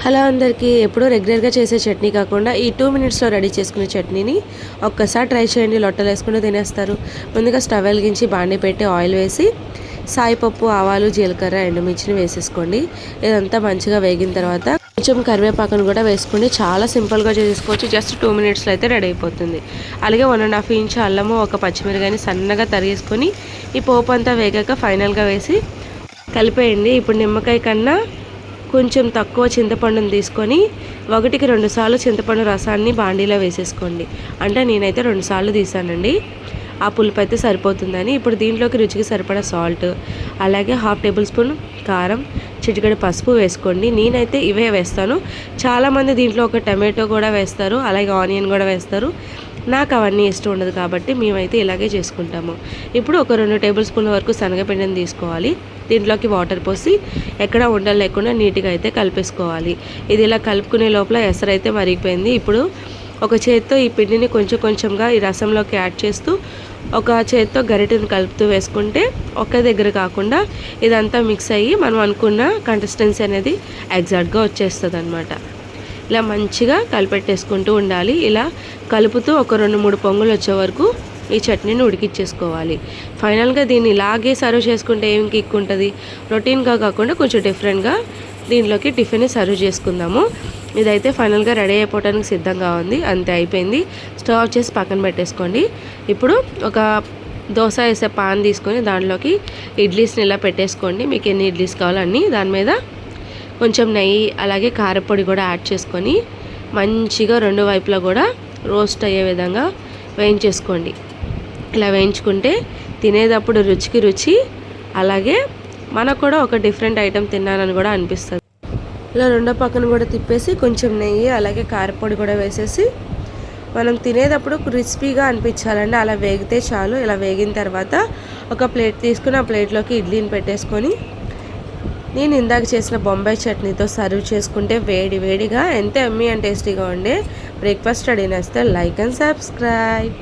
Hello అందరికీ ఎప్పుడూ రెగ్యులర్గా చేసే చట్నీ కాకుండా ఈ 2 మినిట్స్లో రెడీ చేసుకునే చట్నీని ఒక్కసారి ట్రై చేయండి. లొట్టలు వేసుకుంటూ తినేస్తారు. ముందుగా స్టవ్ వెలిగించి బాండి పెట్టి ఆయిల్ వేసి సాయిపప్పు, ఆవాలు, జీలకర్ర, ఎండుమిర్చిని వేసేసుకోండి. ఇదంతా మంచిగా వేగిన తర్వాత కొంచెం కరివేపాకును కూడా వేసుకోండి. చాలా సింపుల్గా చేసుకోవచ్చు. జస్ట్ 2 మినిట్స్లో అయితే రెడీ అయిపోతుంది. అలాగే 1.5 ఇంచ్ అల్లము, ఒక పచ్చిమిరకాయని సన్నగా తరిగేసుకొని ఈ పోపు అంతా వేగాక ఫైనల్గా వేసి కలిపేయండి. ఇప్పుడు నిమ్మకాయ కన్నా కొంచెం తక్కువ చింతపండుని తీసుకొని 1కి 2 సార్లు చింతపండు రసాన్ని బాండీలో వేసేసుకోండి. అంటే నేనైతే 2 సార్లు తీసానండి. ఆ పులుపు అయితే సరిపోతుందని. ఇప్పుడు దీంట్లోకి రుచికి సరిపడా సాల్ట్, అలాగే 1/2 టేబుల్ స్పూన్ కారం, చిటికెడు పసుపు వేసుకోండి. నేనైతే ఇవే వేస్తాను. చాలామంది దీంట్లో ఒక టమాటో కూడా వేస్తారు, అలాగే ఆనియన్ కూడా వేస్తారు. నాకు అవన్నీ ఇష్టం ఉండదు కాబట్టి మేమైతే ఇలాగే చేసుకుంటాము. ఇప్పుడు ఒక 2 టేబుల్ స్పూన్ల వరకు శనగపిండిని తీసుకోవాలి. దీంట్లోకి వాటర్ పోసి ఎక్కడ ఉండలు లేకుండా నీట్గా అయితే కలిపేసుకోవాలి. ఇది ఇలా కలుపుకునే లోపల ఎసరైతే మరిగిపోయింది. ఇప్పుడు ఒక చేత్తో ఈ పిండిని కొంచెం కొంచెంగా ఈ రసంలోకి యాడ్ చేస్తూ ఒక చేత్తో గరిటెను కలుపుతూ వేసుకుంటే ఒక్క దగ్గర కాకుండా ఇదంతా మిక్స్ అయ్యి మనం అనుకున్న కన్సిస్టెన్సీ అనేది ఎగ్జాక్ట్గా వచ్చేస్తుంది అన్నమాట. ఇలా మంచిగా కలిపెట్టేసుకుంటూ ఉండాలి. ఇలా కలుపుతూ ఒక 2-3 పొంగులు వచ్చే వరకు ఈ చట్నీని ఉడికిచ్చేసుకోవాలి. ఫైనల్గా దీన్ని ఇలాగే సర్వ్ చేసుకుంటే ఏం కిక్ ఉంటుంది. రొటీన్గా కాకుండా కొంచెం డిఫరెంట్గా దీంట్లోకి టిఫిన్ని సర్వ్ చేసుకుందాము. ఇదైతే ఫైనల్గా రెడీ అయిపోవడానికి సిద్ధంగా ఉంది. అంతే, అయిపోయింది. స్టవ్ ఆఫ్ చేసి పక్కన పెట్టేసుకోండి. ఇప్పుడు ఒక దోశ వేసే పాన్ తీసుకొని దాంట్లోకి ఇడ్లీస్ని ఇలా పెట్టేసుకోండి. మీకు ఎన్ని ఇడ్లీస్ కావాలో అన్నీ. దాని మీద కొంచెం నెయ్యి, అలాగే కారపొడి కూడా యాడ్ చేసుకొని మంచిగా 2 వైపులా కూడా రోస్ట్ అయ్యే విధంగా వేయించేసుకోండి. ఇలా వేయించుకుంటే తినేటప్పుడు రుచికి రుచి, అలాగే మనకు కూడా ఒక డిఫరెంట్ ఐటెం తిన్నానని కూడా అనిపిస్తుంది. ఇలా రెండో పక్కన కూడా తిప్పేసి కొంచెం నెయ్యి, అలాగే కారపొడి కూడా వేసేసి మనం తినేటప్పుడు క్రిస్పీగా అనిపించాలండి. అలా వేగితే చాలు. ఇలా వేగిన తర్వాత ఒక ప్లేట్ తీసుకుని ఆ ప్లేట్లోకి ఇడ్లీని పెట్టేసుకొని నేను ఇందాక చేసిన బొంబాయి చట్నీతో సర్వ్ చేసుకుంటే వేడి వేడిగా ఎంత యమ్మీ అండ్ టేస్టీగా ఉండే బ్రేక్ఫాస్ట్ రెడీ. నచ్చితే లైక్ అండ్ సబ్స్క్రైబ్.